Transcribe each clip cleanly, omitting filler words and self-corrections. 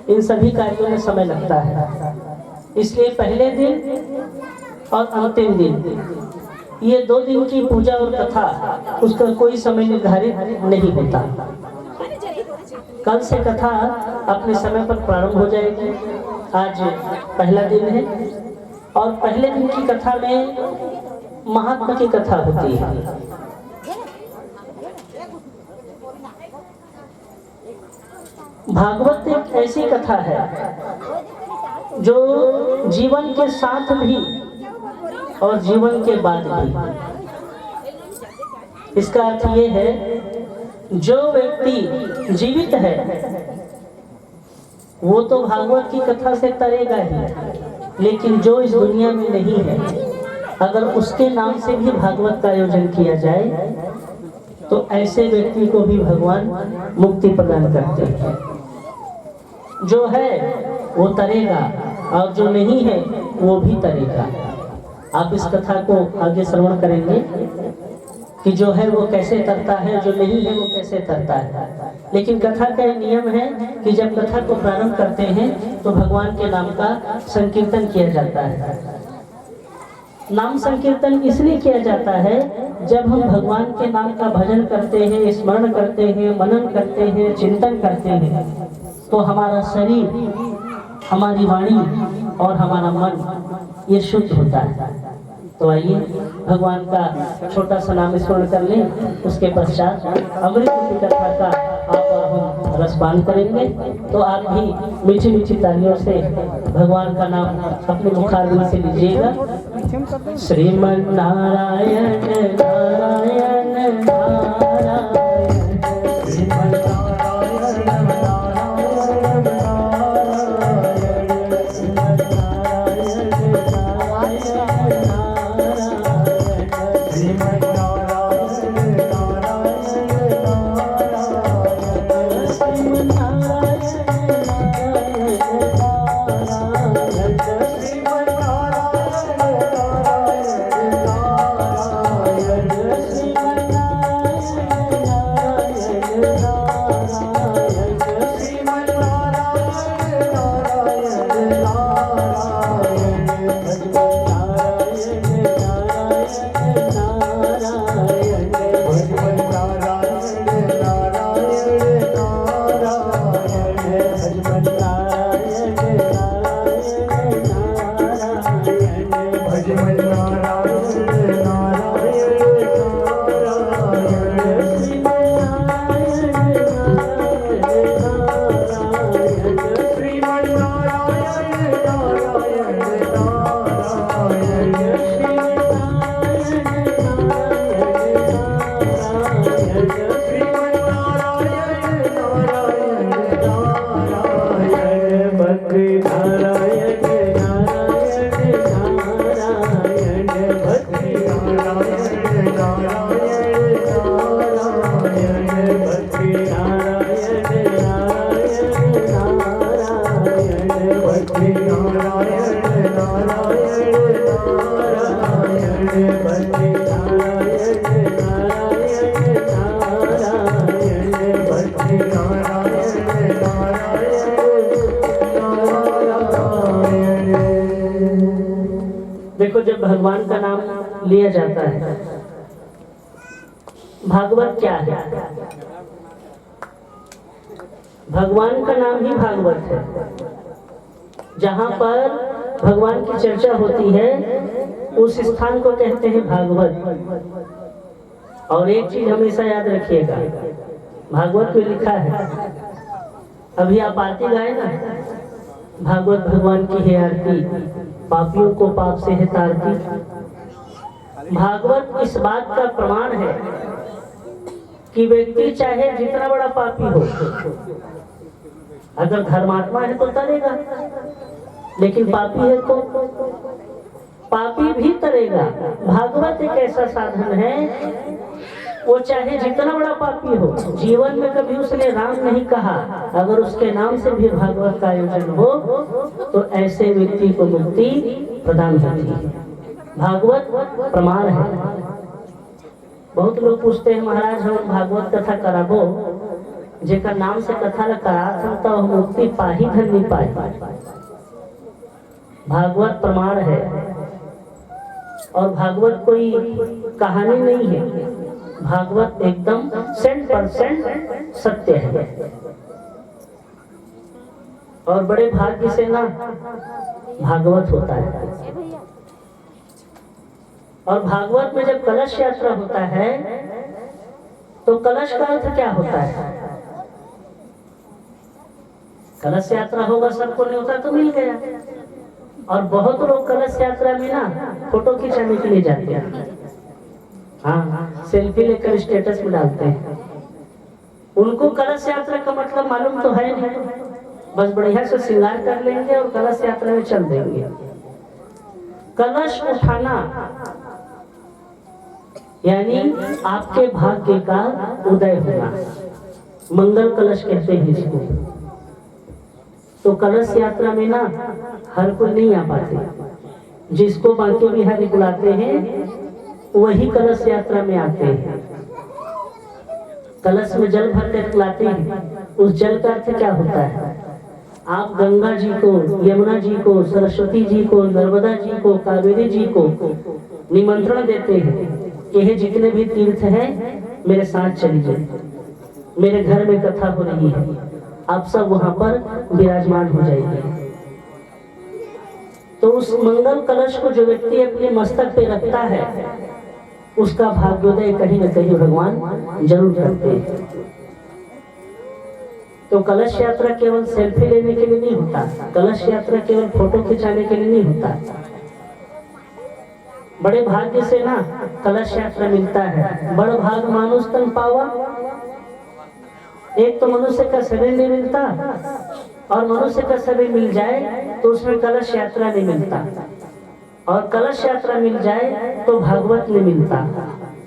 इन सभी कार्यों में समय लगता है। इसलिए पहले दिन और अंतिम दिन, ये 2 दिन की पूजा और कथा, उसका कोई समय निर्धारित नहीं होता। कल से कथा अपने समय पर प्रारंभ हो जाएगी। आज पहला दिन है और पहले दिन की कथा में महात्मा की कथा होती है। भागवत एक ऐसी कथा है जो जीवन के साथ भी और जीवन के बाद भी। इसका अर्थ ये है, जो व्यक्ति जीवित है वो तो भागवत की कथा से तरेगा ही, लेकिन जो इस दुनिया में नहीं है, अगर उसके नाम से भी भागवत का आयोजन किया जाए तो ऐसे व्यक्ति को भी भगवान मुक्ति प्रदान करते हैं। जो है वो तरेगा और जो नहीं है वो भी तरेगा। आप इस कथा को आगे श्रवण करेंगे कि जो है वो कैसे तरता है, जो नहीं है वो कैसे तरता है। लेकिन कथा का नियम है कि जब कथा को प्रारंभ करते हैं तो भगवान के नाम का संकीर्तन किया जाता है। नाम संकीर्तन इसलिए किया जाता है, जब हम भगवान के नाम का भजन करते हैं, स्मरण करते हैं, मनन करते हैं, चिंतन करते हैं, तो हमारा शरीर, हमारी वाणी और हमारा मन ये शुद्ध होता है। तो आइए भगवान का छोटा सा नाम स्मरण कर लें। उसके पश्चात अमृत की कथा का आप और हम रसपान करेंगे। तो आप भी मीठी मीठी तालियों से भगवान का नाम अपने मुखारविंद से लीजिएगा। श्रीमन नारायण नारायण नारायण, श्रीमन देखो, जब भगवान का नाम लिया जाता है, भागवत क्या है? भगवान का नाम ही भागवत है। जहाँ पर भगवान की चर्चा होती है उस स्थान को कहते हैं भागवत। और एक चीज हमेशा याद रखिएगा, भागवत में लिखा है, अभी आप आरती गाए ना, भागवत भगवान की है आरती, पापियों को पाप से है तारती। भागवत इस बात का प्रमाण है कि व्यक्ति चाहे जितना बड़ा पापी हो, अगर धर्मात्मा है तो तरेगा, लेकिन पापी है तो पापी भी तरेगा। भागवत एक ऐसा साधन है, वो चाहे जितना बड़ा पापी हो, जीवन में कभी उसने राम नहीं कहा, अगर उसके नाम से भी भागवत का आयोजन हो तो ऐसे व्यक्ति को मुक्ति प्रदान होती है। भागवत प्रमाण है। बहुत लोग पूछते हैं, महाराज हम भागवत कथा कराबो जेकर नाम से कथा ला करात हम तो मुक्ति पाही धन नहीं पाई। भागवत प्रमाण है और भागवत कोई कहानी नहीं है, भागवत एकदम 100% सत्य है। और बड़े भाग्य से ना भागवत होता है। और भागवत में जब कलश यात्रा होता है तो कलश का अर्थ क्या होता है? कलश यात्रा होगा, सबको न्योता तो मिल गया। और बहुत लोग कलश यात्रा में ना फोटो खिंचाने के लिए जाते हैं, हाँ, सेल्फी लेकर स्टेटस में डालते हैं। उनको कलश यात्रा का मतलब मालूम तो है नहीं, बस बढ़िया से श्रृंगार कर लेंगे और कलश यात्रा में चल देंगे। कलश उठाना यानी आपके भाग्य का उदय होना, मंगल कलश कहते हैं इसको। तो कलश यात्रा में ना हर कोई नहीं आ पाते, जिसको बांके बिहारी बुलाते हैं वही कलश यात्रा में आते हैं। कलश में जल भर कर लाते हैं, उस जल का अर्थ क्या होता है? आप गंगा जी को, यमुना जी को, सरस्वती जी को, नर्मदा जी को, कावेरी जी को निमंत्रण देते हैं कि हे जितने भी तीर्थ हैं मेरे साथ चलिए, मेरे घर में कथा हो रही है, आप सब वहां पर विराजमान हो जाइए। तो उस मंगल कलश को जो व्यक्ति अपने मस्तक पे रखता है उसका भाग्योदय कहीं न कहीं भगवान जरूर करते हैं। तो कलश यात्रा केवल सेल्फी लेने के लिए नहीं होता, कलश यात्रा केवल फोटो खिंचाने के लिए नहीं होता। बड़े भाग्य से ना कलश यात्रा मिलता है। बड़ भाग मानुष तन पावा, एक तो मनुष्य का शरीर नहीं मिलता, और मनुष्य का शरीर मिल जाए तो उसमें कलश यात्रा नहीं मिलता, और कलश यात्रा मिल जाए तो भागवत नहीं मिलता,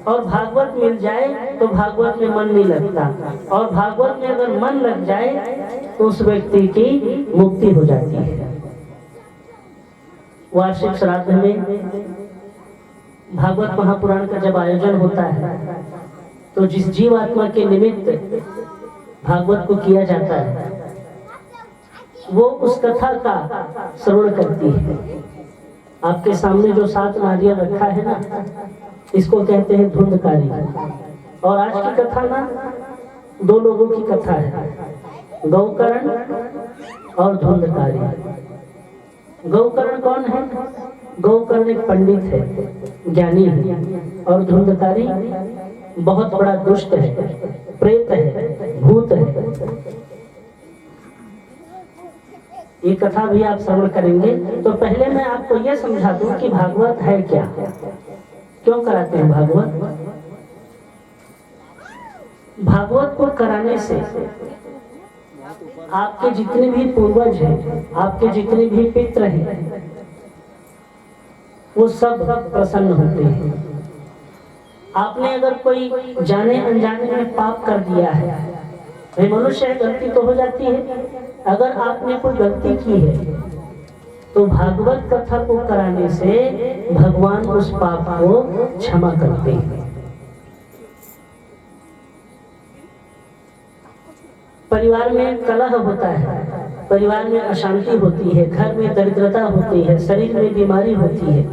और भागवत मिल जाए तो भागवत में मन नहीं लगता, और भागवत में अगर मन लग जाए तो उस व्यक्ति की मुक्ति हो जाती है। वार्षिक श्राद्ध में भागवत महापुराण का जब आयोजन होता है तो जिस जीवात्मा के निमित्त भागवत को किया जाता है वो उस कथा का श्रवण करती है। आपके सामने जो 7 नारियल रखा है ना, इसको कहते हैं धुंधकारी। और आज की कथा ना 2 लोगों की कथा है, गौकर्ण और धुंधकारी। गौकर्ण कौन है? गौकर्ण एक पंडित है, ज्ञानी है, और धुंधकारी बहुत बड़ा दुष्ट है, प्रेत है, भूत है। ये कथा भी आप श्रवण करेंगे। तो पहले मैं आपको यह समझा दूं कि भागवत है क्या, क्यों कराते हैं भागवत। भागवत को कराने से आपके जितने भी पूर्वज हैं, आपके जितने भी पितृ हैं, वो सब प्रसन्न होते हैं। आपने अगर कोई जाने अनजाने में पाप कर दिया है, मनुष्य है, गलती तो हो जाती है। अगर आपने कोई गलती की है तो भागवत कथा को कराने से भगवान उस पाप को क्षमा करते हैं। परिवार में कलह होता है, परिवार में अशांति होती है, घर में दरिद्रता होती है, शरीर में बीमारी होती है,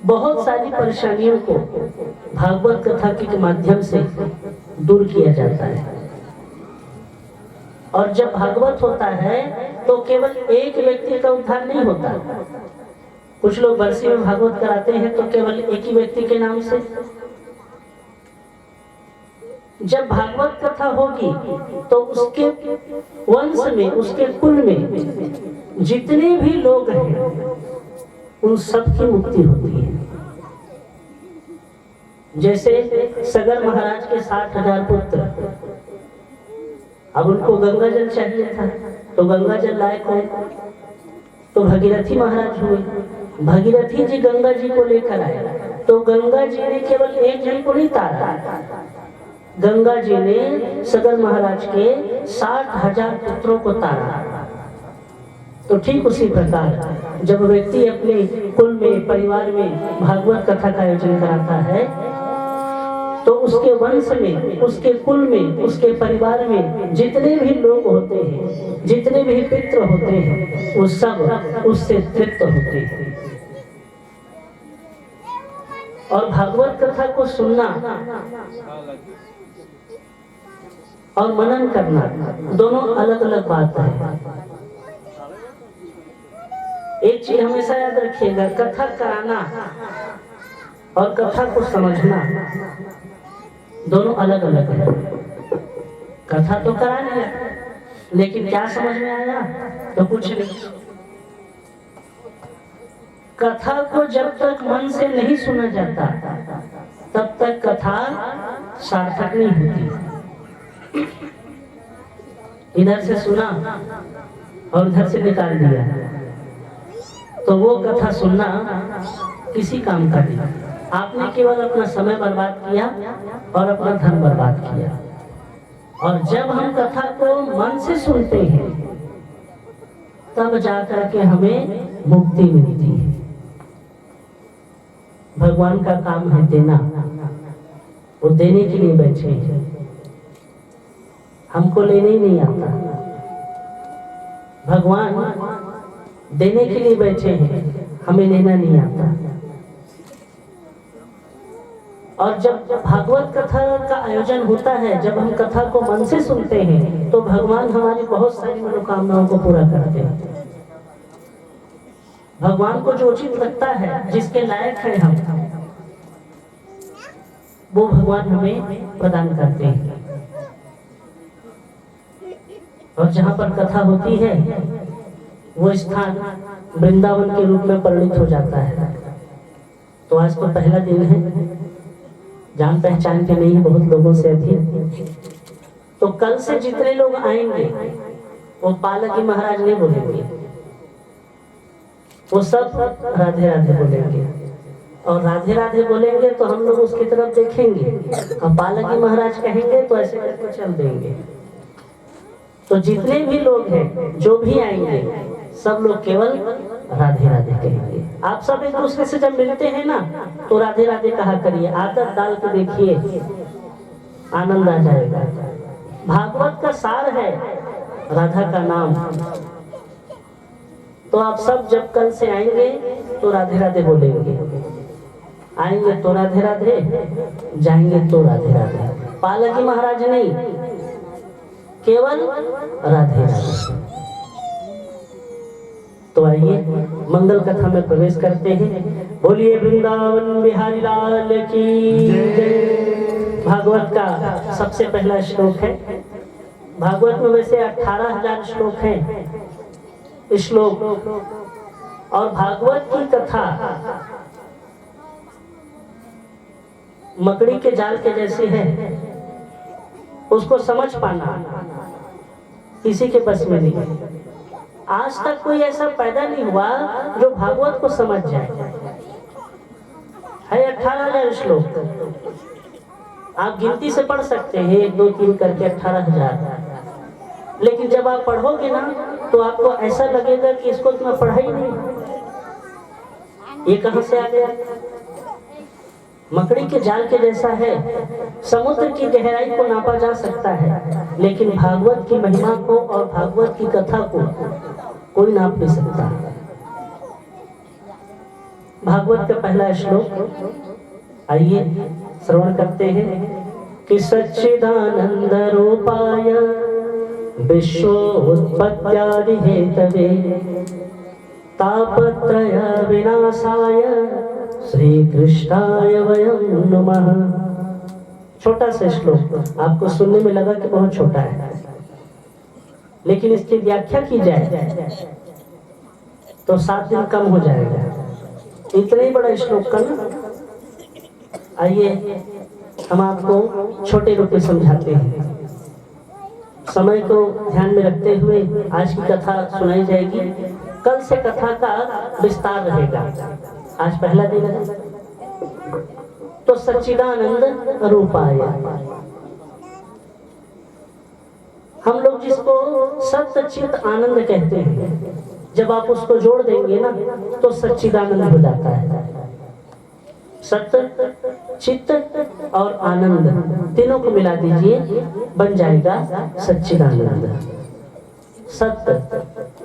बहुत सारी परेशानियों को भागवत कथा के माध्यम से दूर किया जाता है। और जब भागवत होता है तो केवल एक व्यक्ति का उद्धार नहीं होता। कुछ लोग बरसी में भागवत कराते हैं तो केवल एक ही व्यक्ति के नाम से। जब भागवत कथा होगी तो उसके वंश में, उसके कुल में जितने भी लोग हैं उन सब की मुक्ति होती है। जैसे सगर महाराज के 60,000 पुत्र, अब उनको गंगा जल चाहिए था तो गंगा जल लाए कौन? तो भगीरथी महाराज हुए। भगीरथी जी गंगा जी को लेकर आए तो गंगा जी ने केवल एक जन को नहीं तारा, गंगा जी ने सगर महाराज के 60,000 पुत्रों को तारा। तो ठीक उसी प्रकार जब व्यक्ति अपने कुल में, परिवार में भागवत कथा का आयोजन कराता है तो उसके वंश में, उसके कुल में, उसके परिवार में जितने भी लोग होते हैं, जितने भी पितृ होते हैं, वो सब उससे तृप्त होते हैं। और भागवत कथा को सुनना और मनन करना दोनों अलग अलग बात है। एक चीज हमेशा याद रखिएगा, कथा कराना और कथा को समझना दोनों अलग अलग है। कथा तो करा लिया, लेकिन क्या समझ में आया तो कुछ नहीं। कथा को जब तक मन से नहीं सुना जाता तब तक कथा सार्थक नहीं होती। इधर से सुना और उधर से निकाल दिया तो वो कथा सुनना किसी काम का नहीं। आपने केवल अपना समय बर्बाद किया और अपना धन बर्बाद किया। और जब हम कथा को मन से सुनते हैं तब जाकर के हमें मुक्ति मिलती है। भगवान का काम है देना, वो देने के लिए बैठे हैं, हमको लेने ही नहीं आता। भगवान देने के लिए बैठे हैं, हमें लेना नहीं आता। और जब भागवत कथा का आयोजन होता है, जब हम कथा को मन से सुनते हैं तो भगवान हमारी बहुत सारी मनोकामनाओं को पूरा करते हैं। भगवान को जो उचित लगता है, जिसके लायक है हम, वो भगवान हमें प्रदान करते हैं। और जहाँ पर कथा होती है वो स्थान वृंदावन के रूप में परिणित हो जाता है। तो आज तो पहला दिन है, जान पहचान के नहीं बहुत लोगों से अधिक। तो कल से जितने लोग आएंगे वो पालकी महाराज नहीं बोलेंगे, वो सब राधे राधे बोलेंगे। और राधे राधे बोलेंगे तो हम लोग उसकी तरफ देखेंगे, और पालकी महाराज कहेंगे तो ऐसे करके चल देंगे। तो जितने भी लोग हैं, जो भी आएंगे, सब लोग केवल राधे राधे कहेंगे। आप सब एक दूसरे से जब मिलते हैं ना तो राधे राधे कहा करिए, आदत डाल के देखिए, आनंद आ जाएगा। भागवत का सार है राधा का नाम। तो आप सब जब कल से आएंगे तो राधे राधे बोलेंगे, आएंगे तो राधे राधे, जाएंगे तो राधे राधे। पालकी महाराज नहीं, केवल राधे राधे। तो आइए मंगल कथा में प्रवेश करते हैं। बोलिए वृंदावन बिहारी लाल की जय। भागवत का सबसे पहला श्लोक है। भागवत में वैसे 18,000 श्लोक हैं श्लोक। और भागवत की कथा मकड़ी के जाल के जैसी है, उसको समझ पाना किसी के बस में नहीं। आज तक कोई ऐसा पैदा नहीं हुआ जो भागवत को समझ जाए। है 18,000 श्लोक, आप गिनती से पढ़ सकते हैं 1 2 3 करके 18,000। लेकिन जब आप पढ़ोगे ना तो आपको ऐसा लगेगा कि इसको तो मैं पढ़ा ही नहीं, ये कहां से आ गया। मकड़ी के जाल के जैसा है। समुद्र की गहराई को नापा जा सकता है, लेकिन भागवत की महिमा को और भागवत की कथा को कोई नाप नहीं सकता। भागवत का पहला श्लोक आइए श्रवण करते हैं कि सच्चिदानंद रूपाय विश्वोत्पत्त्यादि हेतवे तापत्रय विनाशाय श्री कृष्णाय वयं नमः। छोटा सा श्लोक, आपको सुनने में लगा कि बहुत छोटा है, लेकिन इसकी व्याख्या की जाए तो 7 दिन कम हो जाएगा। इतना ही बड़ा श्लोक का ना। आइए हम आपको छोटे रूप में समझाते हैं। समय को ध्यान में रखते हुए आज की कथा सुनाई जाएगी। कल से कथा का विस्तार रहेगा। आज पहला दिन है। तो सच्चिदानंद रूपाय, हम लोग जिसको सच्चित आनंद कहते हैं, जब आप उसको जोड़ देंगे ना तो सच्चिदानंद हो जाता है। सत्य, चित्त और आनंद, तीनों को मिला दीजिए, बन जाएगा सच्चिदानंद। सत्य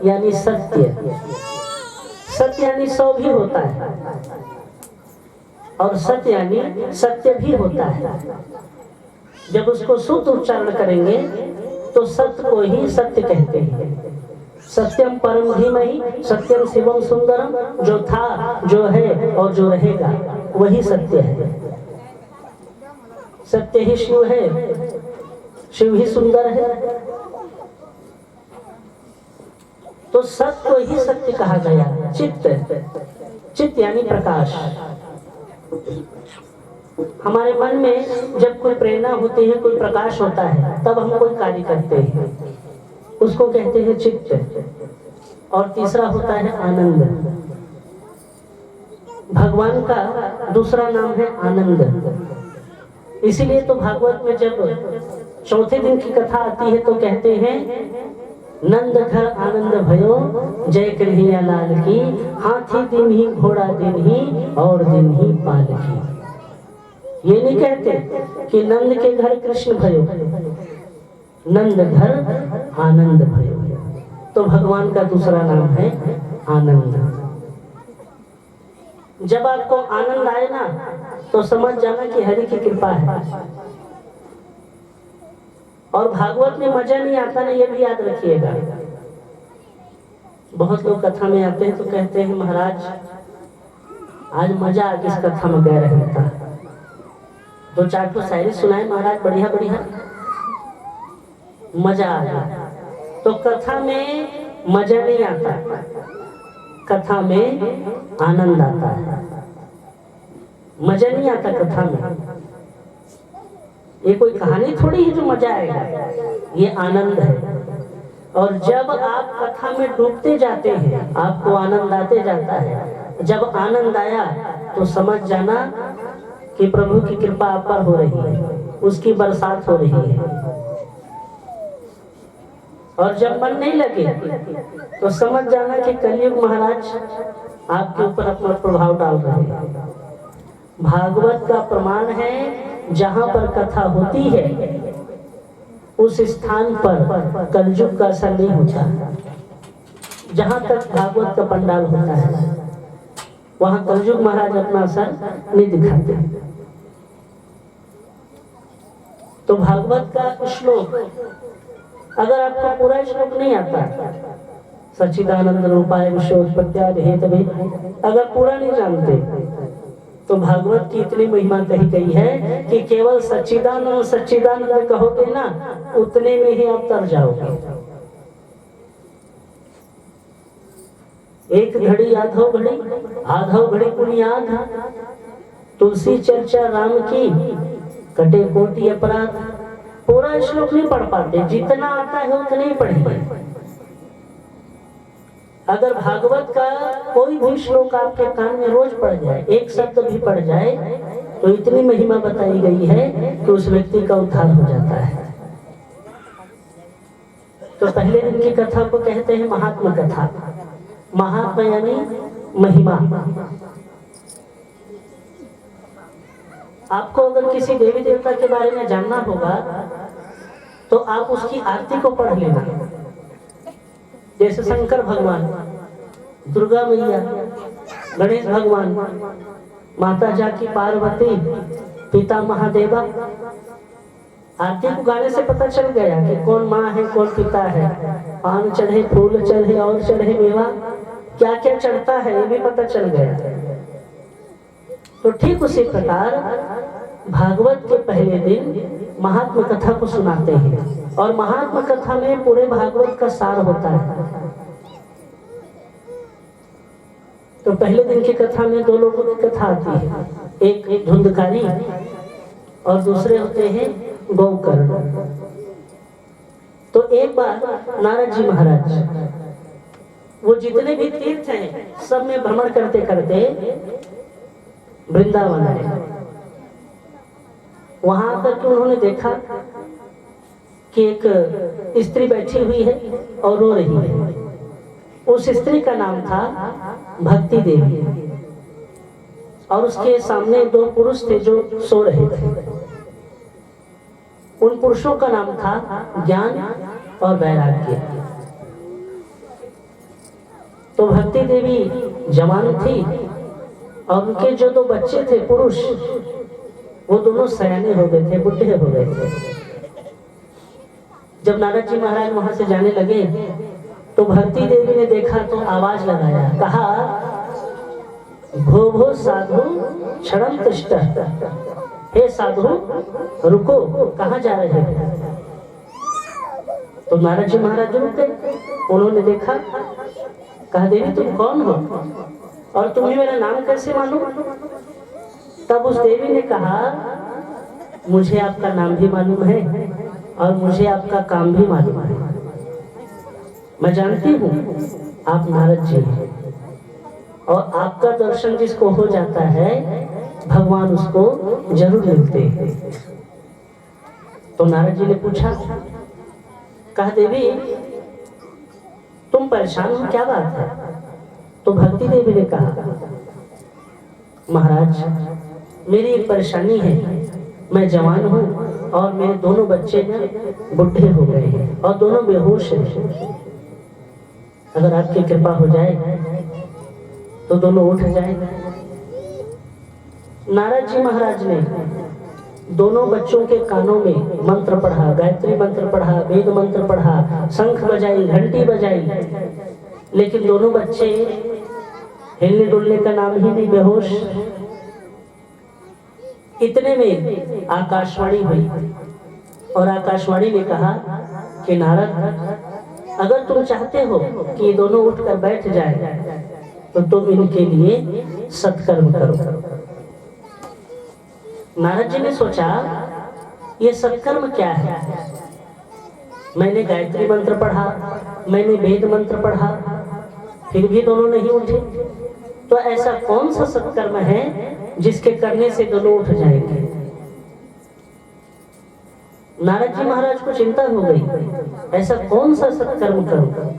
यानी सत्य, सत्य यानी 100 भी होता है, और सत्य यानी सत्य भी होता है। जब उसको शुद्ध उच्चारण करेंगे तो सत्य को ही सत्य कहते हैं। सत्यम परम धीमहि, सत्यम शिवम सुंदरम, जो था, जो है और जो रहेगा वही सत्य है। सत्य ही शिव है, शिव ही सुंदर है। तो सत्य को ही सत्य कहा गया। चित्त, चित्त यानी प्रकाश। हमारे मन में जब कोई प्रेरणा होती है, कोई प्रकाश होता है, तब हम कोई कार्य करते हैं, उसको कहते हैं चित्त। और तीसरा होता है आनंद। भगवान का दूसरा नाम है आनंद। इसीलिए तो भागवत में जब चौथे दिन की कथा आती है तो कहते हैं नंद घर आनंद भयो, जय कन्हैया लाल की, हाथी दिन ही घोड़ा दिन ही और दिन ही पाल की। ये नहीं कहते कि नंद के घर कृष्ण भयो, नंद घर आनंद भयो। तो भगवान का दूसरा नाम है आनंद। जब आपको आनंद आए ना तो समझ जाना कि हरि की कृपा है। और भागवत में मजा नहीं आता ना, ये भी याद रखिएगा। बहुत लोग कथा में आते हैं तो कहते हैं महाराज आज मजा आ गया, इस कथा में गए रहता, 2-4 तो शायरी सुनाए महाराज, बढ़िया बढ़िया, मजा आ गया। तो कथा में मजा नहीं आता, कथा में आनंद आता है। मजा नहीं आता कथा में, ये कोई कहानी थोड़ी है जो मजा आएगा, ये आनंद है। और जब आप कथा में डूबते जाते हैं आपको आनंद आते जाता है। जब आनंद आया तो समझ जाना कि प्रभु की कृपा आप पर हो रही है, उसकी बरसात हो रही है। और जब मन नहीं लगे तो समझ जाना कि कलयुग महाराज आपके ऊपर अपना प्रभाव डाल रहे हैं। भागवत का प्रमाण है, जहां पर कथा होती है उस स्थान पर कलयुग का असर नहीं होता। जहां तक भागवत का पंडाल होता है वहां कलयुग महाराज अपना असर नहीं दिखाते। तो भागवत का श्लोक अगर आपको पूरा श्लोक नहीं आता, सच्चिदानंद रूपाय विश्वोत्पत्त्यादि हेतवे, अगर पूरा नहीं जानते तो भागवत की इतनी महिमा कही गई है कि केवल सच्चिदानंद सच्चिदानंद कहोगे ना, उतने में ही आप तर जाओगे। एक घड़ी आधो घड़ी, आधो घड़ी पुण्याद, तुलसी चर्चा राम की, कटे कोटि अपराध। पूरा श्लोक नहीं पढ़ पाते, जितना आता है उतने ही पढ़ेंगे। अगर भागवत का कोई भी श्लोक आपके कान में रोज पड़ जाए, एक शब्द भी पड़ जाए, तो इतनी महिमा बताई गई है कि उस व्यक्ति का उद्धार हो जाता है। तो पहले दिन की कथा को कहते हैं महात्मा कथा। महात्मा यानी महिमा। आपको अगर किसी देवी देवता के बारे में जानना होगा तो आप उसकी आरती को पढ़ लेना। जैसे शंकर भगवान, दुर्गा मैया, गणेश भगवान, माता जाकी पार्वती, पिता महादेवा। आरती को गाने से पता चल गया कि कौन माँ है कौन पिता है। पान चढ़े, फूल चढ़े और चढ़े मेवा, क्या क्या चढ़ता है ये भी पता चल गया। तो ठीक उसी प्रकार भागवत के पहले दिन महात्मा कथा को सुनाते हैं, और महात्मा कथा में पूरे भागवत का सार होता है। तो पहले दिन की कथा में 2 लोगों की कथा आती है, एक धुंधकारी और दूसरे होते हैं गौकर्ण। तो एक बार नारद जी महाराज वो जितने भी तीर्थ हैं सब में भ्रमण करते करते वृंदावन आए। वहां तक उन्होंने देखा कि एक स्त्री बैठी हुई है और रो रही है। उस स्त्री का नाम था भक्ति देवी। और उसके सामने दो पुरुष थे जो सो रहे थे। उन पुरुषों का नाम था ज्ञान और वैराग्य। तो भक्ति देवी जवान थी और उनके जो दो बच्चे थे पुरुष, वो दोनों सयाने हो गए थे, बुढ़े हो गए थे। जब नारद जी महाराज वहां से जाने लगे तो भक्ति देवी ने देखा तो आवाज लगाया, कहा भो भो साधु क्षणम तिष्ठ, हे साधु रुको, कहाँ जा रहे हैं? तो नारद जी महाराज रुक गए। उन्होंने देखा, कहा देवी तुम कौन हो और तुम्हें मेरा नाम कैसे मालूम? तब उस देवी ने कहा, मुझे आपका नाम भी मालूम है और मुझे आपका काम भी मालूम है। मैं जानती हूँ आप नारद जी हैं और आपका दर्शन जिसको हो जाता है भगवान उसको जरूर मिलते हैं। तो नारद जी ने पूछा, कहा देवी तुम परेशान हो, क्या बात है? तो भक्ति देवी ने कहा, महाराज मेरी एक परेशानी है, मैं जवान हूँ और मेरे दोनों बच्चे बुढ़े हो गए हैं और दोनों बेहोश हैं। अगर आपकी कृपा हो जाए तो दोनों उठ जाए। नारद जी महाराज ने दोनों बच्चों के कानों में मंत्र पढ़ा, गायत्री मंत्र पढ़ा, वेद मंत्र पढ़ा, शंख बजाई, घंटी बजाई, लेकिन दोनों बच्चे हिलने डुलने का नाम ही नहीं, बेहोश। इतने में आकाशवाणी हुई और आकाशवाणी ने कहा कि नारद अगर तुम चाहते हो कि ये दोनों उठकर बैठ जाए तो तुम इनके लिए सत्कर्म करो। नारद जी ने सोचा ये सत्कर्म क्या है? मैंने गायत्री मंत्र पढ़ा, मैंने वेद मंत्र पढ़ा, फिर भी दोनों नहीं उठे, तो ऐसा कौन सा सत्कर्म है जिसके करने से दोनों उठ जाएंगे? नारद जी महाराज को चिंता हो गई, ऐसा कौन सा सत्कर्म करूं?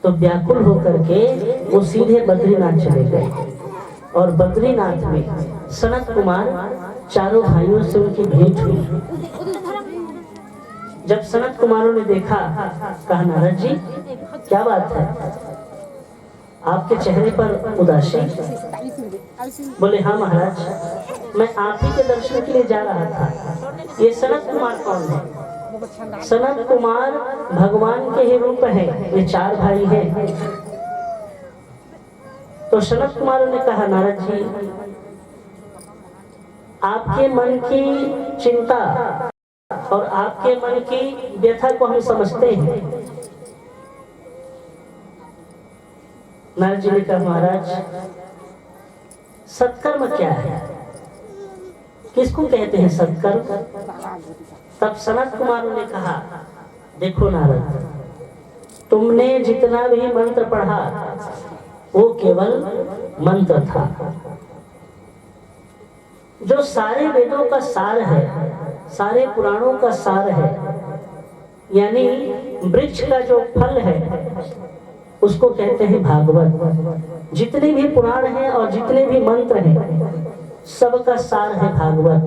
तो व्याकुल होकर के वो सीधे बद्रीनाथ चले गए और बद्रीनाथ में सनत कुमार चारों भाइयों से उनकी भेंट हुई। जब सनत कुमारों ने देखा, कहा नारद जी क्या बात है, आपके चेहरे पर उदासी? बोले हाँ महाराज, मैं आप ही के दर्शन के लिए जा रहा था। ये सनत कुमार कौन है? सनत कुमार भगवान के ही रूप है, ये चार भाई हैं। तो सनत कुमारों ने कहा नारद जी आपके मन की चिंता और आपके मन की व्यथा को हम समझते हैं। नारद जी ने कहा महाराज सत्कर्म क्या है, किसको कहते हैं सत्कर्म? तब सनत कुमारों ने कहा देखो नारद, तुमने जितना भी मंत्र पढ़ा वो केवल मंत्र था। जो सारे वेदों का सार है, सारे पुराणों का सार है, यानी वृक्ष का जो फल है उसको कहते हैं भागवत। जितने भी पुराण हैं और जितने भी मंत्र हैं सबका सार है भागवत।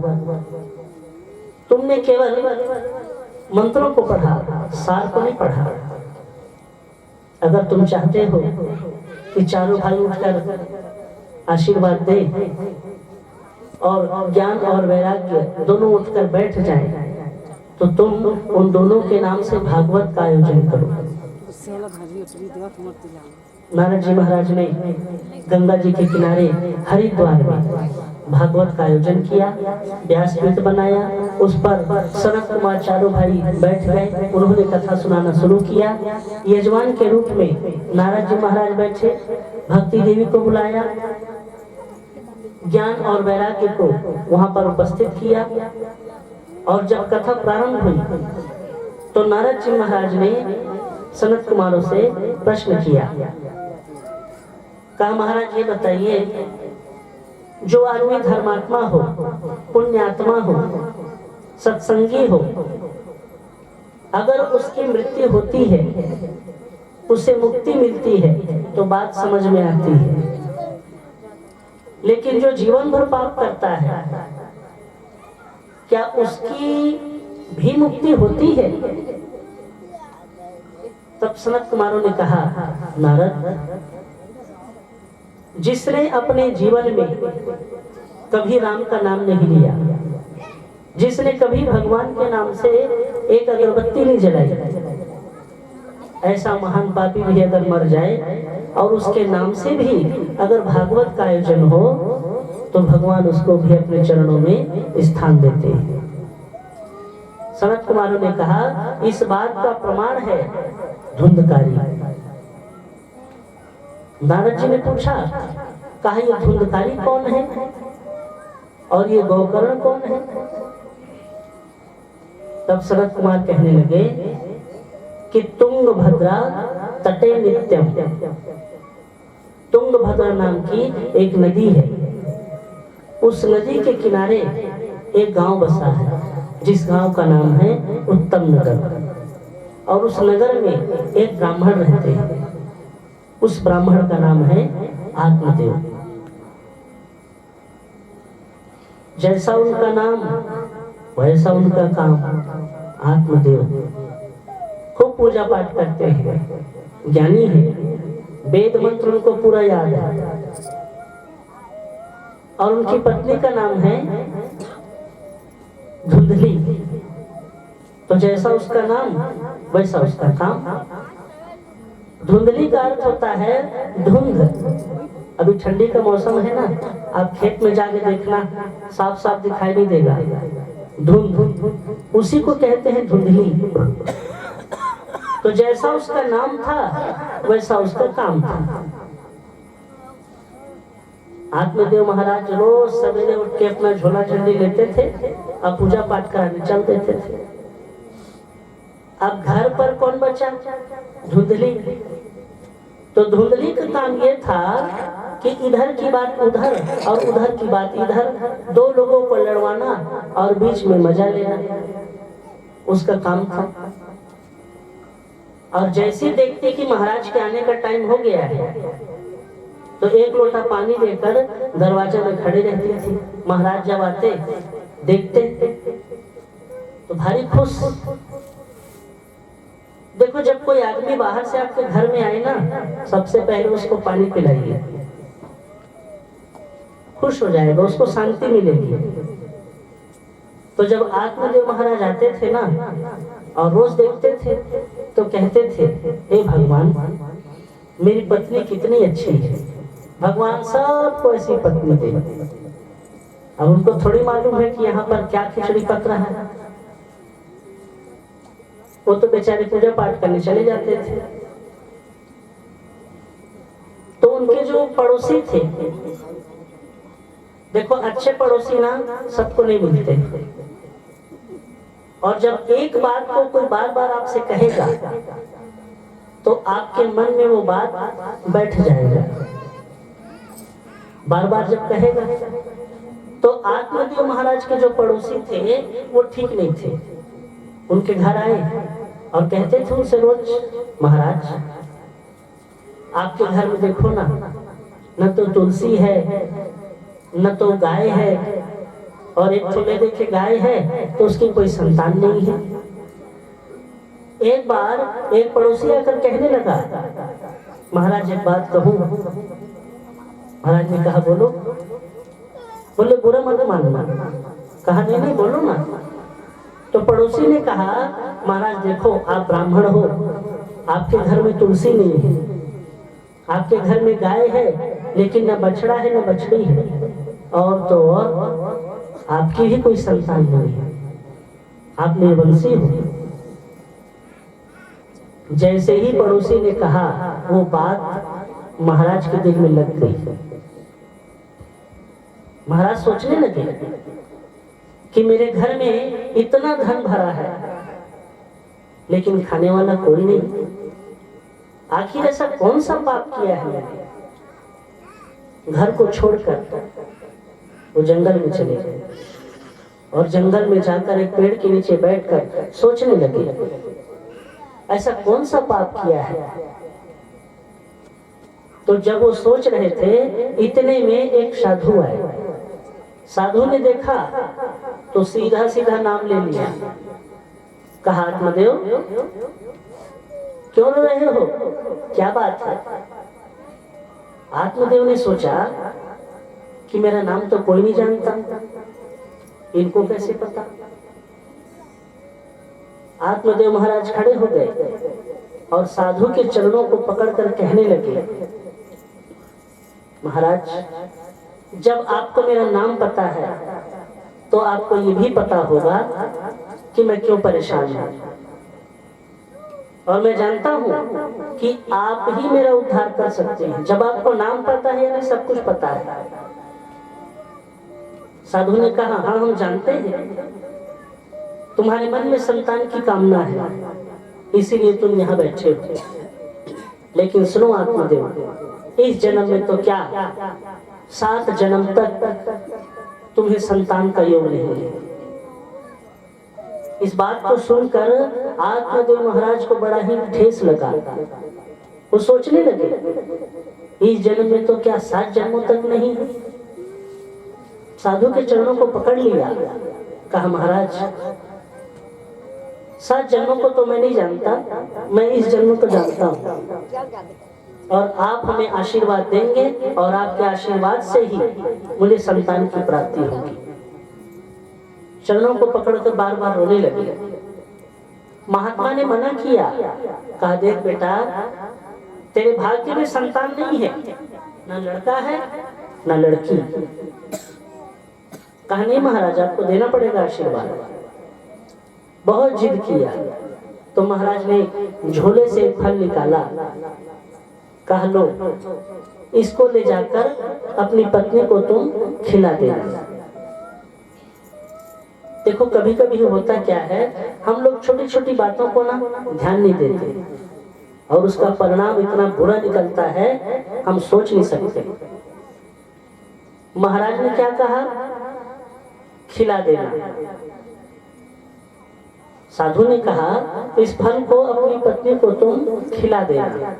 तुमने केवल मंत्रों को पढ़ा, सार को नहीं पढ़ा। अगर तुम चाहते हो कि चारों भाई उठकर आशीर्वाद दे और ज्ञान और वैराग्य दोनों उठकर बैठ जाएं, तो तुम उन दोनों के नाम से भागवत का आयोजन करो। नारद जी महाराज ने गंगा जी के किनारे हरिद्वार में भागवत का आयोजन किया, व्यासपीठ बनाया, उस पर सनत कुमार चारों भाई बैठ गए, उन्होंने कथा सुनाना शुरू किया। यजमान के रूप में नारद जी महाराज बैठे, भक्ति देवी को बुलाया, ज्ञान और वैराग्य को वहां पर उपस्थित किया और जब कथा प्रारंभ हुई तो नारद जी महाराज ने सनत कुमारों से प्रश्न किया। कहा महाराज ये बताइए, जो आदमी धर्मात्मा हो, पुण्यात्मा हो, सत्संगी हो, अगर उसकी मृत्यु होती है, उसे मुक्ति मिलती है, तो बात समझ में आती है। लेकिन जो जीवन भर पाप करता है, क्या उसकी भी मुक्ति होती है? तब सनत कुमारों ने कहा, नारद, जिसने अपने जीवन में कभी राम का नाम नहीं लिया, जिसने कभी भगवान के नाम से एक अगरबत्ती नहीं जलाई, ऐसा महान पापी भी अगर मर जाए और उसके नाम से भी अगर भागवत का आयोजन हो तो भगवान उसको भी अपने चरणों में स्थान देते हैं। सनत कुमारों ने कहा, इस बात का प्रमाण है धुंधकारी। नारद जी ने पूछा, कहा ये धुंधकारी कौन है और ये गोकर्ण कौन है? तब सनत कुमार कहने लगे कि तुंगभद्रा तटे नित्यम, तुंगभद्रा नाम की एक नदी है, उस नदी के किनारे एक गांव बसा है जिस गांव का नाम है उत्तम नगर, और उस नगर में एक ब्राह्मण रहते हैं, उस ब्राह्मण का नाम है आत्मदेव। जैसा उनका नाम वैसा उनका काम, आत्मदेव। खूब पूजा पाठ करते हैं, ज्ञानी है, वेद मंत्र उनको पूरा याद है, और उनकी पत्नी का नाम है धुंधली। तो जैसा उसका नाम वैसा उसका काम। धुंधली का अर्थ होता है धुंध। अभी ठंडी का मौसम है ना, आप खेत में जाके देखना साफ साफ दिखाई नहीं देगा, धुंध, उसी को कहते हैं धुंधली। तो जैसा उसका नाम था वैसा उसका काम था। आत्मदेव महाराज रोज सवेरे उठ के अपना झोला झंडी लेते थे और पूजा पाठ कराने चल देते थे। अब घर पर कौन बचा? धुंधली। तो धुंधली का काम ये था कि इधर की बात उधर और उधर की बात इधर, दो लोगों को लड़वाना और बीच में मजा लेना, उसका काम था। और जैसे देखते कि महाराज के आने का टाइम हो गया है तो एक लोटा पानी लेकर दरवाजे में खड़े रहती थी। महाराज जब आते देखते तो भारी खुश। देखो, जब कोई आदमी बाहर से आपके घर में आए ना, सबसे पहले उसको पानी पिलाइए, खुश हो जाएगा, उसको शांति मिलेगी। तो जब आत्मदेव महाराज आते थे ना और रोज देखते थे तो कहते थे, हे भगवान, मेरी पत्नी कितनी अच्छी है, भगवान सबको ऐसी पत्नी दे। अब उनको थोड़ी मालूम है कि यहाँ पर क्या खिचड़ी पक रहा है, वो तो बेचारे पूजा पाठ करने चले जाते थे। तो उनके जो पड़ोसी थे, देखो अच्छे पड़ोसी ना सबको नहीं मिलते, और जब एक बात को कोई बार बार आपसे कहेगा तो आपके मन में वो बात बैठ जाएगा। बार बार जब कहेगा तो आत्मदेव महाराज के जो पड़ोसी थे वो ठीक नहीं थे। उनके घर आए और कहते थे उनसे रोज, महाराज आपके घर में देखो ना, न तो तुलसी है न तो गाय है, और एक थोड़े देखे गाय है तो उसकी कोई संतान नहीं है। एक बार एक पड़ोसी आकर कहने लगा, महाराज एक बात कहूं। महाराज ने कहा, बोलो। बोले, बुरा मत मानना। कहा, नहीं बोलो ना। तो पड़ोसी ने कहा, महाराज देखो, आप ब्राह्मण हो, आपके घर में तुलसी नहीं है, आपके घर में गाय है लेकिन न बछड़ा है न बछड़ी है, और तो और आपकी भी कोई संतान नहीं है, आप निर्वंशी हो। जैसे ही पड़ोसी ने कहा, वो बात महाराज के दिल में लग गई। महाराज सोचने लगे कि मेरे घर में इतना धन भरा है लेकिन खाने वाला कोई नहीं, आखिर ऐसा कौन सा पाप किया है। घर को छोड़कर वो जंगल में चले गए और जंगल में जाकर एक पेड़ के नीचे बैठकर सोचने लगे, ऐसा कौन सा पाप किया है तो जब वो सोच रहे थे, इतने में एक साधु आए। साधु ने देखा तो सीधा सीधा नाम ले लिया। कहा, आत्मदेव क्यों रो रहे हो, क्या बात है? आत्मदेव ने सोचा कि मेरा नाम तो कोई नहीं जानता, इनको कैसे पता। आत्मदेव महाराज खड़े हो गए और साधु के चरणों को पकड़कर कहने लगे, महाराज, जब आपको मेरा नाम पता है तो आपको ये भी पता होगा कि मैं क्यों परेशान हूं, और मैं जानता हूं कि आप ही मेरा उद्धार कर सकते हैं। जब आपको नाम पता है यानी सब कुछ पता है। साधु ने कहा, हाँ हम जानते हैं, तुम्हारे मन में संतान की कामना है, इसीलिए तुम यहाँ बैठे हो। लेकिन सुनो आत्मदेव, इस जन्म में तो क्या, 7 जन्म तक तुम्हें संतान का योग नहीं है। इस बात को सुनकर आत्मदेव महाराज को बड़ा ही ठेस लगा। वो सोचने लगे, इस जन्म में तो क्या 7 जन्मों तक नहीं है। साधु के चरणों को पकड़ लिया। कहा, महाराज 7 जन्मों को तो मैं नहीं जानता, मैं इस जन्म को जानता हूँ, और आप हमें आशीर्वाद देंगे और आपके आशीर्वाद से ही मुझे संतान की प्राप्ति होगी। चरणों को पकड़कर बार बार रोने लगे। महात्मा ने मना किया। कहा, देख बेटा, तेरे भाग्य में संतान नहीं है, ना लड़का है ना लड़की। कहा, नहीं महाराज, आपको देना पड़ेगा आशीर्वाद। बहुत जिद किया तो महाराज ने झोले से एक फल निकाला। कहा, लो, इसको ले जाकर अपनी पत्नी को तुम खिला देना। देखो, कभी कभी होता क्या है, हम लोग छोटी छोटी बातों को ना ध्यान नहीं देते और उसका परिणाम इतना बुरा निकलता है, हम सोच नहीं सकते। महाराज ने क्या कहा, खिला देना। साधु ने कहा, इस फल को अपनी पत्नी को तुम खिला देना।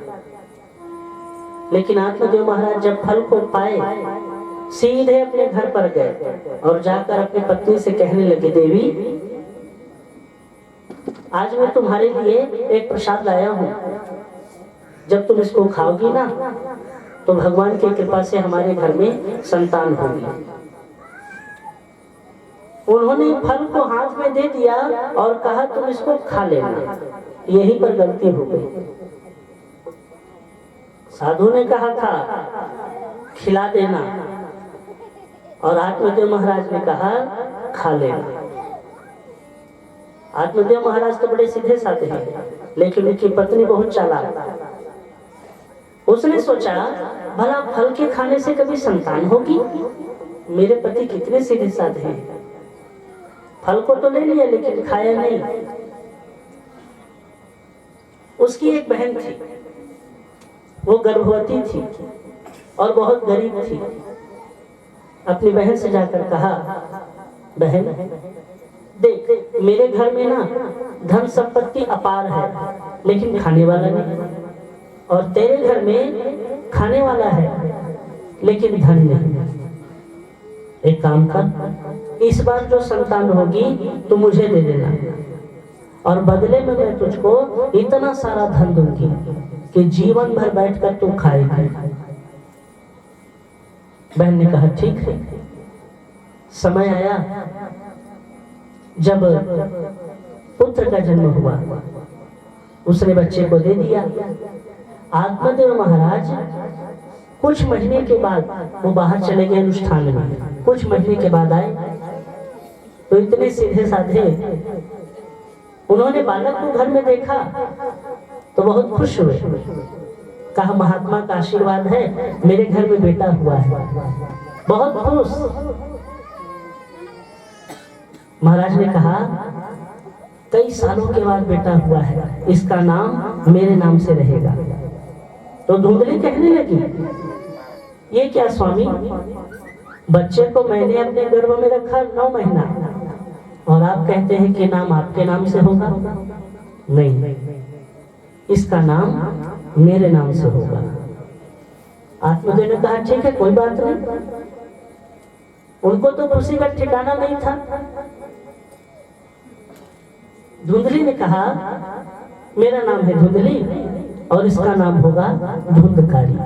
लेकिन आत्मदेव महाराज जब फल को पाए, सीधे अपने घर पर गए और जाकर अपनी पत्नी से कहने लगे, देवी, आज मैं तुम्हारे लिए एक प्रसाद लाया हूँ। जब तुम इसको खाओगी ना तो भगवान की कृपा से हमारे घर में संतान होगी। उन्होंने फल को हाथ में दे दिया और कहा, तुम इसको खा लेना। यहीं पर गलती हो गई। साधु ने कहा था खिला देना और आत्मदेव महाराज ने कहा खा लेना। आत्मदेव महाराज तो बड़े सीधे साधे हैं, लेकिन उनकी पत्नी बहुत चालाक। उसने सोचा, भला फल के खाने से कभी संतान होगी? मेरे पति कितने सीधे साधे हैं, फल को तो ले लिया लेकिन खाया नहीं। उसकी एक बहन थी, वो गर्भवती थी और बहुत गरीब थी। अपनी बहन से जाकर कहा, बहन देख, मेरे घर में ना धन संपत्ति अपार है लेकिन खाने वाला नहीं, और तेरे घर में खाने वाला है लेकिन धन नहीं। एक काम कर, इस बार जो संतान होगी तो मुझे दे देना और बदले में मैं तुझको इतना सारा धन दूंगी कि जीवन भर बैठकर तू खाएगी। बहन ने कहा, ठीक है। समय आया जब पुत्र का जन्म हुआ, उसने बच्चे को दे दिया। आत्मदेव महाराज कुछ महीने के बाद वो बाहर चले गए अनुष्ठान में। कुछ महीने के बाद आए तो इतने सीधे साधे, उन्होंने बालक को घर में देखा तो बहुत खुश हुए। कहा, महात्मा का आशीर्वाद है, मेरे घर में बेटा हुआ है। बहुत खुश। महाराज ने कहा, कई सालों के बाद बेटा हुआ है, इसका नाम मेरे नाम से रहेगा। तो धुंधली कहने लगी, ये क्या स्वामी, बच्चे को मैंने अपने गर्भ में रखा 9 महीना और आप कहते हैं कि नाम आपके नाम से होगा? नहीं, इसका नाम मेरे नाम से होगा। आत्मदेव ने कहा ठीक है कोई बात नहीं। उनको तो खुशी का ठिकाना नहीं था। धुंधली ने कहा मेरा नाम है धुंधली और इसका नाम होगा धुंधकारी।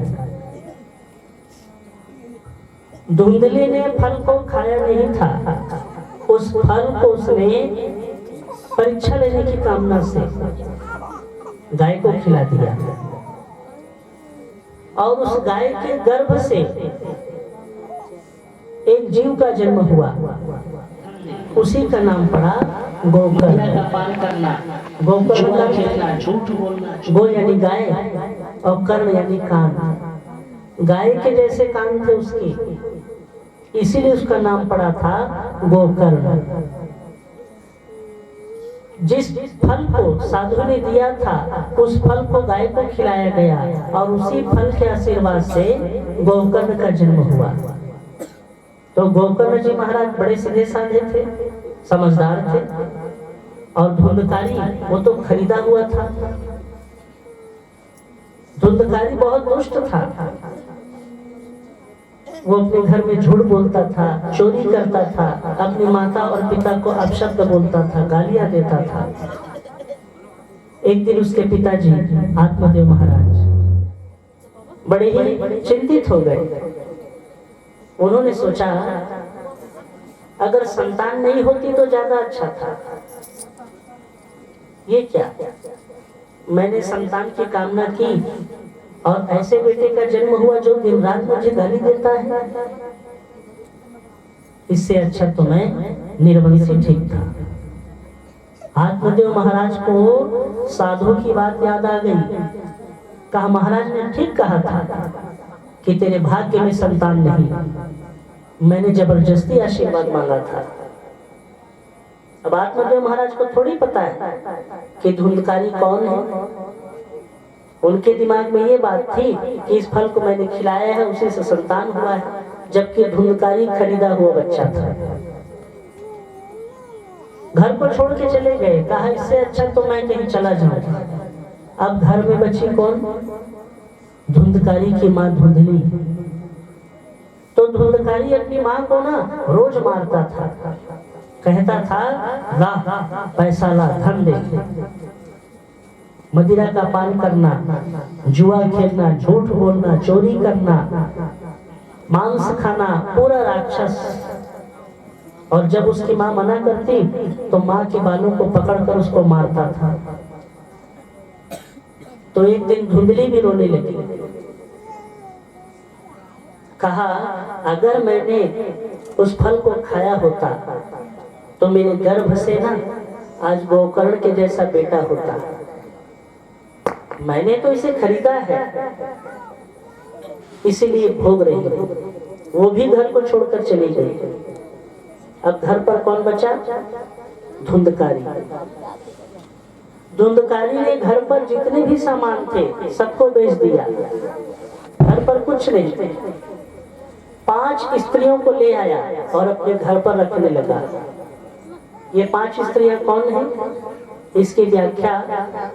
धुंधली ने फल को खाया नहीं था, उस फल को उसने परीक्षा लेने की कामना से गाय को खिला दिया और उस गाय के गर्भ से एक जीव का जन्म हुआ, उसी का नाम पड़ा गोकर्ण का पान करना। गोकर्ण खेलना, झूठ बोलना। गो यानी गाय और कर्ण यानी कान। गाय के जैसे कान थे उसके, इसीलिए उसका नाम पड़ा था गोकर्ण। जिस फल को साधु ने दिया था उस फल को गाय को खिलाया गया और उसी फल के आशीर्वाद से गोकर्ण का जन्म हुआ। तो गोकर्ण जी महाराज बड़े सीधे साधे थे, समझदार थे। और धुंधकारी वो तो खरीदा हुआ था। धुंधकारी बहुत दुष्ट था। वो अपने घर में झूठ बोलता था, चोरी करता था, अपनी माता और पिता को अपशब्द बोलता था, गालियां देता था। एक दिन उसके पिताजी आत्मदेव महाराज बड़े ही चिंतित हो गए। उन्होंने सोचा अगर संतान नहीं होती तो ज्यादा अच्छा था। ये क्या, मैंने संतान की कामना की और ऐसे बेटे का जन्म हुआ जो दिन रात मुझे गाली देता है। इससे अच्छा तो मैं निर्वंशी ठीक था। आत्मदेव महाराज को साधु की बात याद आ गई। कहा महाराज ने ठीक कहा था कि तेरे भाग्य में संतान नहीं, मैंने जबरदस्ती आशीर्वाद मांगा था। अब आत्मदेव महाराज को थोड़ी पता है कि धुंधकारी कौन है। उनके दिमाग में ये बात थी कि इस फल को मैंने खिलाया है, उसी से संतान हुआ है, जबकि धुंधकारी खरीदा हुआ बच्चा था। घर पर छोड़ के चले गए। कहा इससे अच्छा तो मैं कहीं चला जाऊं। अब घर में बची कौन? धुंधकारी की माँ धुंधली। तो धुंधकारी अपनी माँ को ना रोज मारता था, कहता था ला पैसा ला, धन दे। मदिरा का पान करना, जुआ खेलना, झूठ बोलना, चोरी करना, मांस खाना, पूरा राक्षस। और जब उसकी माँ मना करती तो माँ के बालों को पकड़कर उसको मारता था। तो एक दिन धुंधली भी रोने लगी। कहा अगर मैंने उस फल को खाया होता तो मेरे गर्भ से ना आज गोकर्ण के जैसा बेटा होता। मैंने तो इसे खरीदा है, इसीलिए भोग रही है। वो भी घर को छोड़कर चली गई। अब घर पर कौन बचा? धुंधकारी। धुंधकारी ने घर पर जितने भी सामान थे सबको बेच दिया। घर पर कुछ नहीं। 5 स्त्रियों को ले आया और अपने घर पर रखने लगा। ये 5 स्त्रियां कौन हैं? इसकी व्याख्या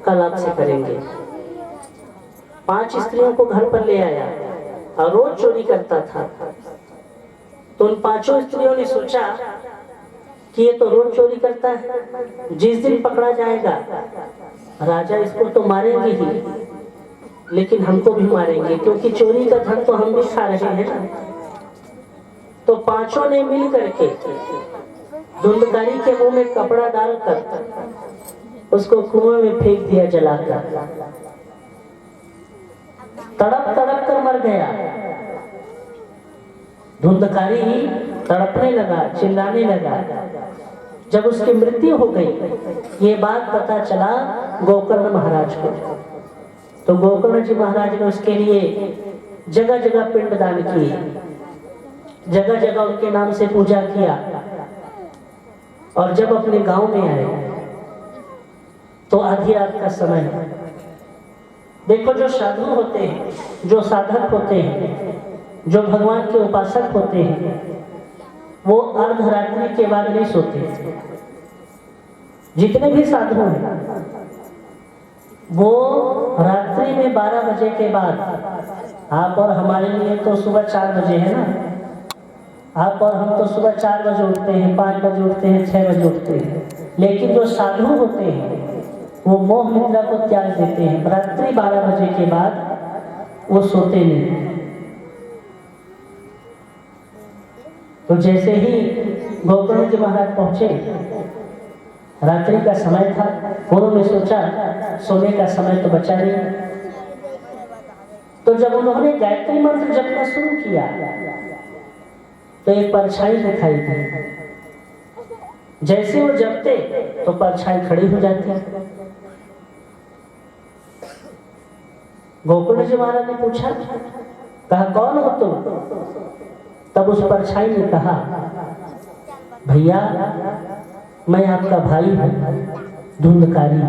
कल आपसे करेंगे। 5 स्त्रियों को घर पर ले आया और रोज चोरी करता था। तो उन 5 स्त्रियों ने सोचा कि ये तो रोज चोरी करता है, जिस दिन पकड़ा जाएगा राजा इसको तो मारेंगे ही, लेकिन हमको भी मारेंगे क्योंकि चोरी का धन तो हम भी खा रहे हैं ना। तो 5 ने मिल करके धुंधकारी के मुंह में कपड़ा डालकर उसको कुएं में फेंक दिया जलाकर। तड़प तड़प कर मर गया। धुंधकारी तड़पने लगा, चिल्लाने लगा। जब उसकी मृत्यु हो गई ये बात पता चला गोकर्ण महाराज को। तो गोकर्ण जी महाराज ने उसके लिए जगह जगह पिंडदान किए, जगह जगह उनके नाम से पूजा किया। और जब अपने गांव में आए तो आधी रात का समय। देखो जो साधु होते हैं, जो साधक होते हैं, जो भगवान के उपासक होते हैं, वो अर्धरात्रि के बाद नहीं सोते। जितने भी साधु हैं वो रात्रि में 12 बजे के बाद आप और हमारे लिए तो सुबह 4 बजे है ना। आप और हम तो सुबह 4 बजे उठते हैं, 5 बजे उठते हैं, 6 बजे उठते हैं। लेकिन जो साधु होते हैं वो मोह निद्रा को त्याग देते हैं। रात्रि 12 बजे के बाद वो सोते नहीं। तो जैसे ही गोकर्ण जी महाराज पहुंचे, रात्रि का समय था, उन्होंने सोचा सोने का समय तो बचा नहीं। तो जब उन्होंने गायत्री मंत्र जपना शुरू किया तो एक परछाई दिखाई दी। जैसे वो जपते तो परछाई खड़ी हो जाती। गोकर्ण जी महाराज ने पूछा, कहा कौन हो तुम? तब उस परछाई ने कहा, भैया मैं आपका भाई हूं, धुंधकारी।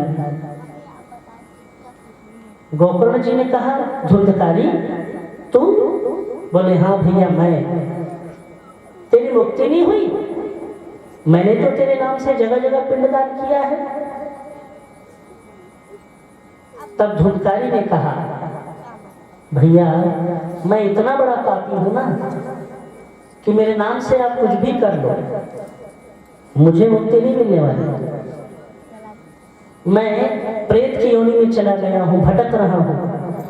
गोकर्ण जी ने कहा, धुंधकारी तू? बोले हाँ भैया मैं। तेरी मुक्ति नहीं हुई? मैंने तो तेरे नाम से जगह जगह पिंडदान किया है। तब धुंधकारी ने कहा, भैया मैं इतना बड़ा पापी हूं ना कि मेरे नाम से आप कुछ भी कर लो, मुझे मुक्ति नहीं मिलने वाली। मैं प्रेत की योनि में चला गया हूं, भटक रहा हूं,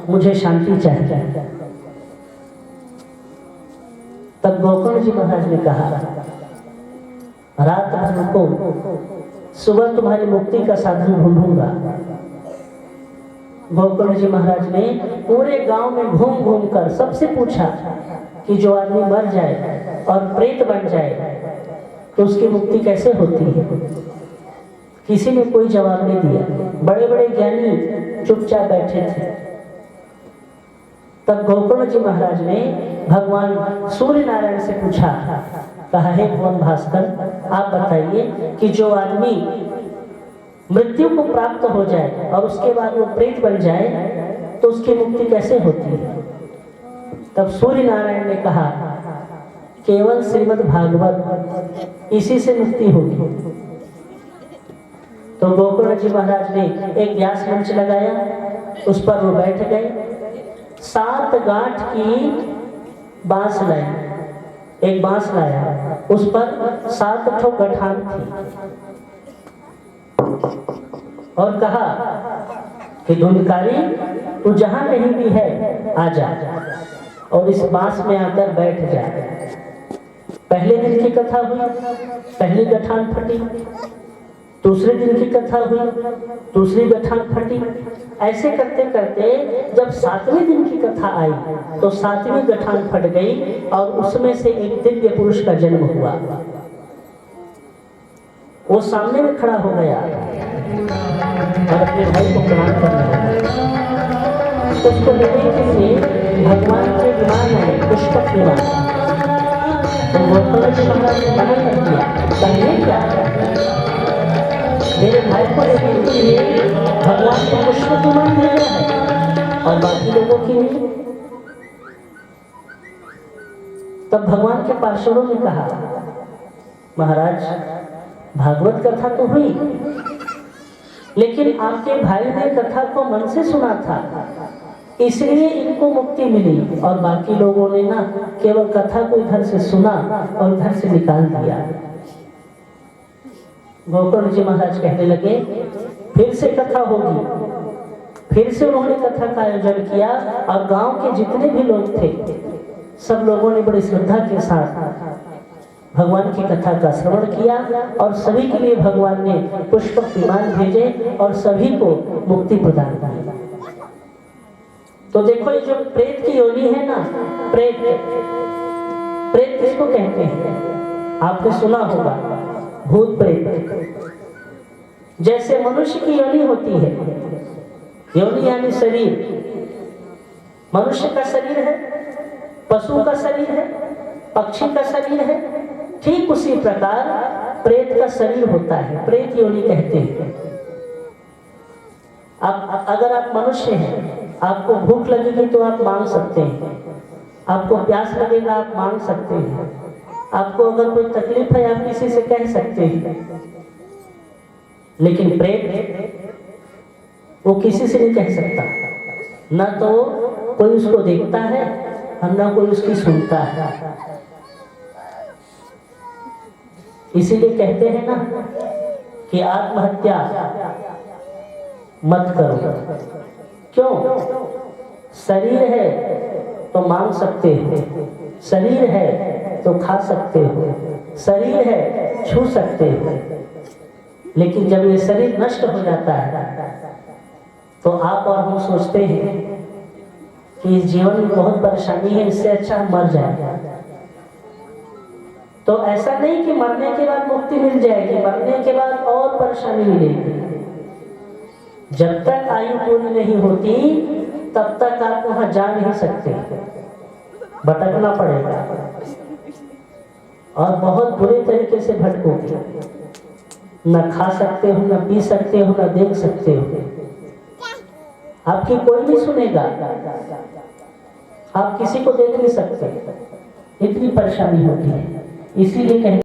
मुझे शांति चाहिए। तब गोकर्ण जी महाराज ने कहा, रात भर रुको, सुबह तुम्हारी मुक्ति का साधन ढूंढूंगा। गोकर्ण जी महाराज ने पूरे गांव में घूम घूम कर सबसे पूछा कि जो आदमी मर जाए और प्रेत बन जाए तो उसकी मुक्ति कैसे होती है। किसी ने कोई जवाब नहीं दिया। बड़े बड़े ज्ञानी चुपचाप बैठे थे। तब गोकर्ण जी महाराज ने भगवान सूर्य नारायण से पूछा, कहा हे भगवान भास्कर आप बताइए कि जो आदमी मृत्यु को प्राप्त हो जाए और उसके बाद वो प्रेत बन जाए तो उसकी मुक्ति कैसे होती है। तब सूर्य नारायण ने कहा, केवल श्रीमद् भागवत, इसी से मुक्ति होगी। तो गोकर्ण जी महाराज ने एक व्यास मंच लगाया, उस पर वो बैठ गए। 7 गांठ की बांस लाई, एक बांस लाया, उस पर 7 ठो गठान थी और कहा कि धुंधकारी तू जहां कहीं भी है आ जा और इस बांस में आकर बैठ जा। पहले दिन की कथा हुई, पहली गठान फटी। दूसरे दिन की कथा हुई, दूसरी गठान फटी। ऐसे करते करते जब 7वें दिन की कथा आई तो 7वीं गठान फट गई और उसमें से एक दिव्य पुरुष का जन्म हुआ। वो सामने में खड़ा हो गया और अपने भाई को प्रणाम करने लगा। उसको देखने से भगवान के विमान है, पुष्पक विमान। तो गोकर्ण जी महाराज ने मना कर दिया, पहले क्या मेरे भाई को लेने के लिए भगवान को पुष्पक विमान भेजा है और बाकी लोगों की नहीं। तब भगवान के पार्षदों ने कहा, महाराज भागवत कथा तो हुई, लेकिन आपके भाई ने कथा को मन से सुना था, इसलिए इनको मुक्ति मिली और बाकी लोगों ने ना केवल कथा को इधर से सुना और इधर से निकाल दिया। गोकर्ण जी महाराज कहने लगे, फिर से कथा होगी। फिर से उन्होंने कथा का आयोजन किया और गांव के जितने भी लोग थे सब लोगों ने बड़ी श्रद्धा के साथ भगवान की कथा का श्रवण किया और सभी के लिए भगवान ने पुष्पक विमान भेजे और सभी को मुक्ति प्रदान की। तो देखो ये जो प्रेत की योनि है ना, प्रेत प्रेत किसको कहते हैं? आपने सुना होगा, भूत प्रेत। जैसे मनुष्य की योनि होती है, योनि यानी शरीर, मनुष्य का शरीर है, पशु का शरीर है, पक्षी का शरीर है, ठीक उसी प्रकार प्रेत का शरीर होता है, प्रेत योनि कहते हैं। अगर आप मनुष्य हैं, आपको भूख लगेगी तो आप मांग सकते हैं, आपको प्यास लगेगा आप मांग सकते हैं, आपको अगर कोई तकलीफ है आप किसी से कह सकते हैं। लेकिन प्रेत वो किसी से नहीं कह सकता, ना तो कोई उसको देखता है और ना कोई उसकी सुनता है। इसीलिए कहते हैं ना कि आत्महत्या मत करो। क्यों? शरीर है तो मांग सकते हो, शरीर है तो खा सकते हो, शरीर है छू सकते हो, लेकिन जब ये शरीर नष्ट हो जाता है तो आप और हम सोचते हैं कि इस जीवन में बहुत परेशानी है, इससे अच्छा हम मर जाए। तो ऐसा नहीं कि मरने के बाद मुक्ति मिल जाएगी, मरने के बाद और परेशानी मिलेगी। जब तक आयु पूर्ण नहीं होती तब तक आप वहां जा नहीं सकते, भटकना पड़ेगा और बहुत बुरे तरीके से भटकोगे। न खा सकते हो, न पी सकते हो, न देख सकते हो, आपकी कोई नहीं सुनेगा, आप किसी को देख नहीं सकते, इतनी परेशानी होती है। इसीलिए